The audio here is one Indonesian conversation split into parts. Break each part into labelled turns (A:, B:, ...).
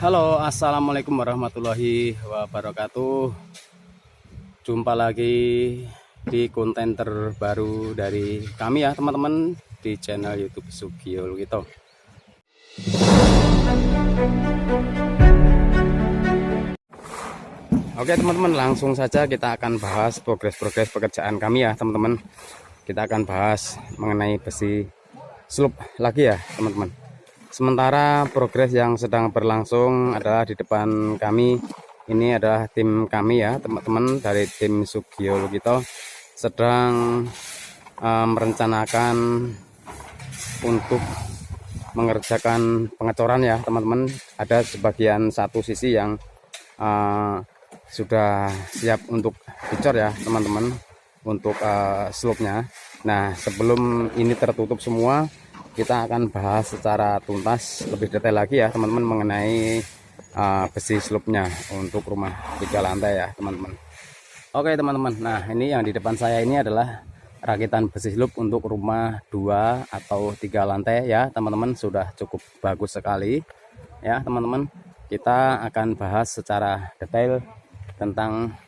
A: Halo, assalamualaikum warahmatullahi wabarakatuh. Jumpa lagi di konten terbaru dari kami ya teman-teman di channel YouTube Sugio Lukito. Oke teman-teman, langsung saja kita akan bahas progres pekerjaan kami ya teman-teman. Kita akan bahas mengenai besi slope lagi ya teman-teman. Sementara progres yang sedang berlangsung adalah di depan kami. Ini adalah tim kami ya teman-teman dari tim Sugio Lukito sedang merencanakan untuk mengerjakan pengecoran ya teman-teman. Ada sebagian satu sisi yang sudah siap untuk dicor ya teman-teman untuk slope-nya. Nah, sebelum ini tertutup semua, kita akan bahas secara tuntas lebih detail lagi ya teman-teman mengenai besi slope-nya untuk rumah 3 lantai ya teman-teman. Oke teman-teman, nah ini yang di depan saya ini adalah rakitan besi slope untuk rumah 2 atau 3 lantai ya teman-teman. Sudah cukup bagus sekali ya teman-teman. Kita akan bahas secara detail tentang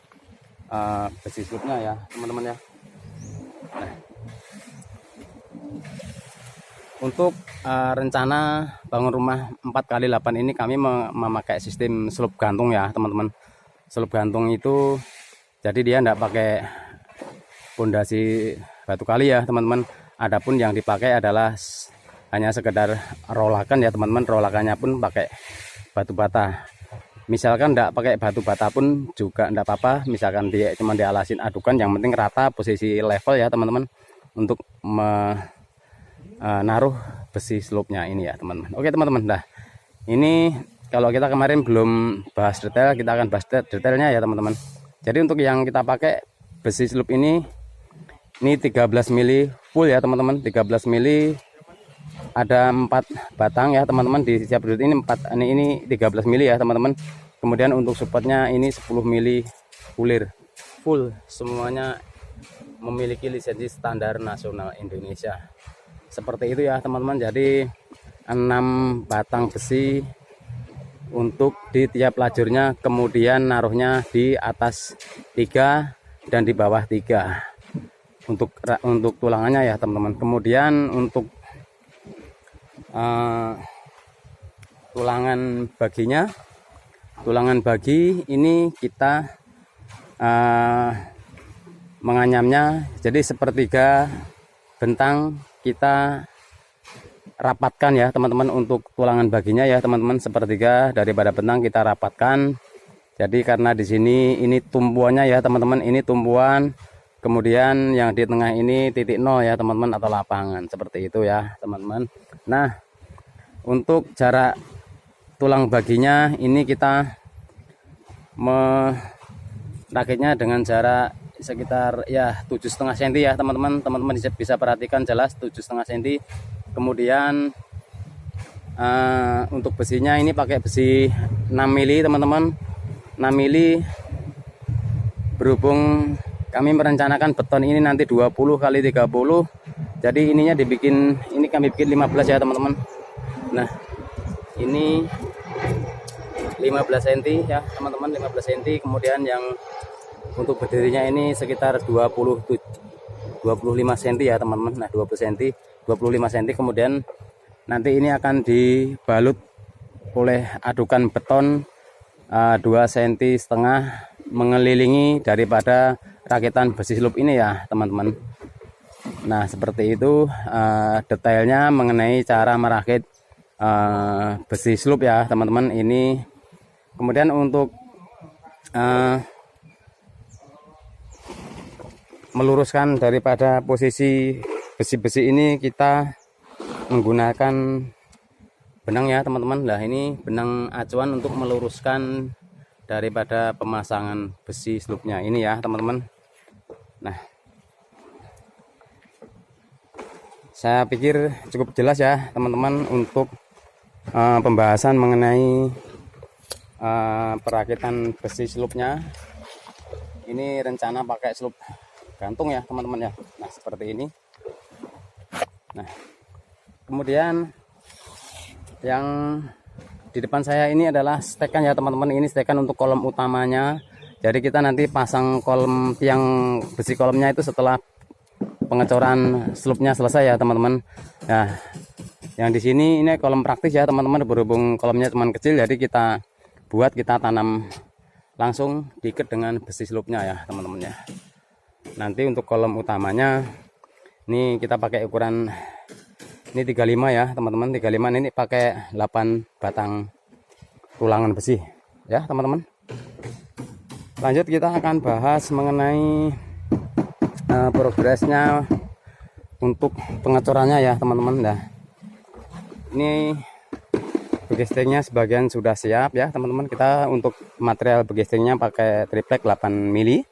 A: besi slope-nya ya teman-teman ya. Nah, untuk rencana bangun rumah 4x8 ini kami memakai sistem slope gantung ya teman-teman. Slope gantung itu jadi dia tidak pakai pondasi batu kali ya teman-teman. Adapun yang dipakai adalah hanya sekedar rolakan ya teman-teman. Rolakannya pun pakai batu bata. Misalkan tidak pakai batu bata pun juga tidak apa-apa. Misalkan dia cuma dialasin adukan, yang penting rata posisi level ya teman-teman untuk naruh besi slope-nya ini ya teman-teman. Oke teman-teman, nah ini kalau kita kemarin belum bahas detail, kita akan bahas detailnya ya teman-teman. Jadi untuk yang kita pakai besi slope ini 13 mili full ya teman-teman. 13 mili ada 4 batang ya teman-teman. Di setiap sudut ini 4, ini 13 mili ya teman-teman. Kemudian untuk supportnya ini 10 mili full, semuanya memiliki lisensi standar nasional Indonesia. Seperti itu ya teman-teman. Jadi 6 batang besi untuk di tiap lajurnya, kemudian naruhnya di atas 3 dan di bawah 3 untuk tulangannya ya teman-teman. Kemudian untuk tulangan bagi ini kita menganyamnya jadi sepertiga bentang kita rapatkan ya teman-teman. Untuk tulangan baginya ya teman-teman, sepertiga daripada bentang kita rapatkan. Jadi karena di sini ini tumpuannya ya teman-teman, ini tumpuan, kemudian yang di tengah ini titik nol ya teman-teman atau lapangan, seperti itu ya teman-teman. Nah, untuk jarak tulang baginya ini kita merakitnya dengan jarak sekitar ya 7,5 cm ya teman-teman. Teman-teman bisa perhatikan jelas 7,5 cm. Kemudian untuk besinya ini pakai besi 6 mili teman-teman. 6 mili, berhubung kami merencanakan beton ini nanti 20 kali 30, jadi ininya dibikin, ini kami bikin 15 ya teman-teman. Nah ini 15 cm ya teman-teman, 15 cm. Kemudian yang untuk berdirinya ini sekitar 25 cm ya teman-teman. Nah 20 cm, 25 cm. Kemudian nanti ini akan dibalut oleh adukan beton 2,5 cm mengelilingi daripada rakitan besi slope ini ya teman-teman. Nah seperti itu detailnya mengenai cara merakit besi slope ya teman-teman ini. Kemudian untuk meluruskan daripada posisi besi-besi ini kita menggunakan benang ya teman-teman. Nah ini benang acuan untuk meluruskan daripada pemasangan besi slope-nya ini ya teman-teman. Nah saya pikir cukup jelas ya teman-teman untuk pembahasan mengenai perakitan besi slope-nya. Ini rencana pakai slope gantung ya teman-teman ya. Nah seperti ini. Nah kemudian yang di depan saya ini adalah stekan ya teman-teman. Ini stekan untuk kolom utamanya. Jadi kita nanti pasang kolom tiang besi kolomnya itu setelah pengecoran sloopnya selesai ya teman-teman. Nah, yang di sini ini kolom praktis ya teman-teman. Berhubung kolomnya cuma kecil, jadi kita tanam langsung diikat dengan besi sloopnya ya teman-teman ya. Nanti untuk kolom utamanya ini kita pakai ukuran ini 35 ya teman-teman. 35 ini pakai 8 batang tulangan besi ya teman-teman. Lanjut kita akan bahas mengenai progresnya untuk pengecorannya ya teman-teman. Nah, ini begestingnya sebagian sudah siap ya teman-teman. Kita untuk material begestingnya pakai triplek 8 mili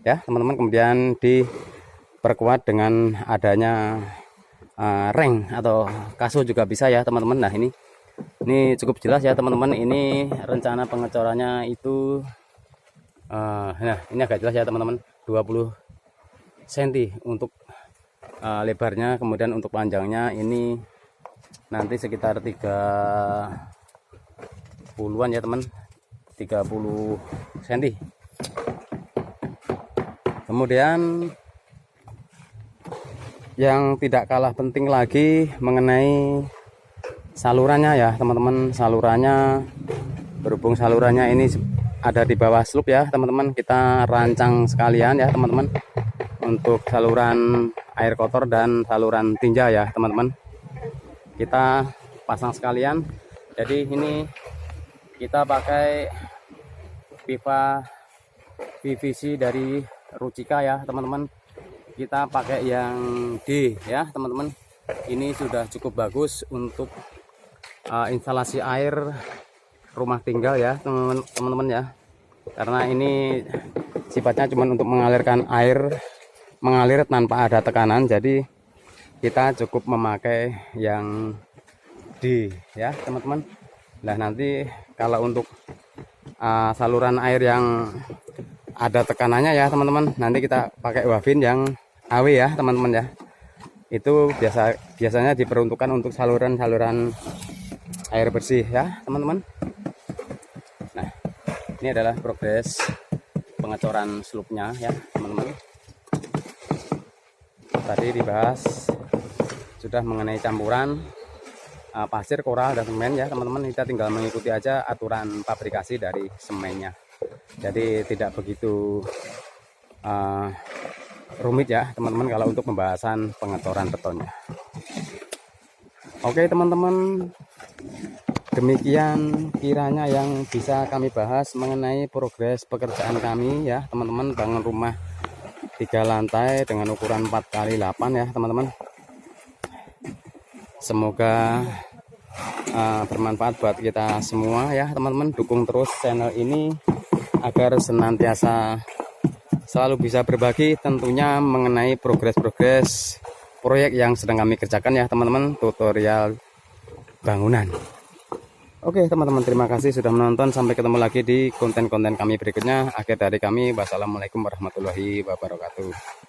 A: ya teman-teman. Kemudian diperkuat dengan adanya reng atau kaso juga bisa ya teman-teman. Nah, ini cukup jelas ya teman-teman. Ini rencana pengecorannya itu nah ini agak jelas ya teman-teman, 20 cm untuk lebarnya. Kemudian untuk panjangnya ini nanti sekitar 30-an ya teman, 30 cm. Kemudian yang tidak kalah penting lagi mengenai salurannya ya teman-teman. Salurannya, berhubung salurannya ini ada di bawah sloop ya teman-teman, kita rancang sekalian ya teman-teman untuk saluran air kotor dan saluran tinja ya teman-teman. Kita pasang sekalian. Jadi ini kita pakai pipa PVC dari Rucika ya teman-teman. Kita pakai yang D ya teman-teman. Ini sudah cukup bagus untuk instalasi air rumah tinggal ya teman-teman ya, karena ini sifatnya cuma untuk mengalirkan air, mengalir tanpa ada tekanan. Jadi kita cukup memakai yang D ya teman-teman. Nah, nanti kalau untuk saluran air yang ada tekanannya ya teman-teman, nanti kita pakai Wavin yang AW ya teman-teman ya. Itu biasanya diperuntukkan untuk saluran-saluran air bersih ya teman-teman. Nah, ini adalah progres pengecoran sloopnya ya teman-teman. Tadi dibahas sudah mengenai campuran pasir, koral, dan semen ya teman-teman. Kita tinggal mengikuti aja aturan pabrikasi dari semennya. Jadi tidak begitu rumit ya teman-teman kalau untuk pembahasan pengecoran betonnya. Oke teman-teman, demikian kiranya yang bisa kami bahas mengenai progres pekerjaan kami ya teman-teman. Bangun rumah 3 lantai dengan ukuran 4x8 ya teman-teman. Semoga bermanfaat buat kita semua ya teman-teman. Dukung terus channel ini agar senantiasa selalu bisa berbagi tentunya mengenai progres-progres proyek yang sedang kami kerjakan ya teman-teman, tutorial bangunan. Oke teman-teman, terima kasih sudah menonton. Sampai ketemu lagi di konten-konten kami berikutnya. Akhir dari kami, wassalamualaikum warahmatullahi wabarakatuh.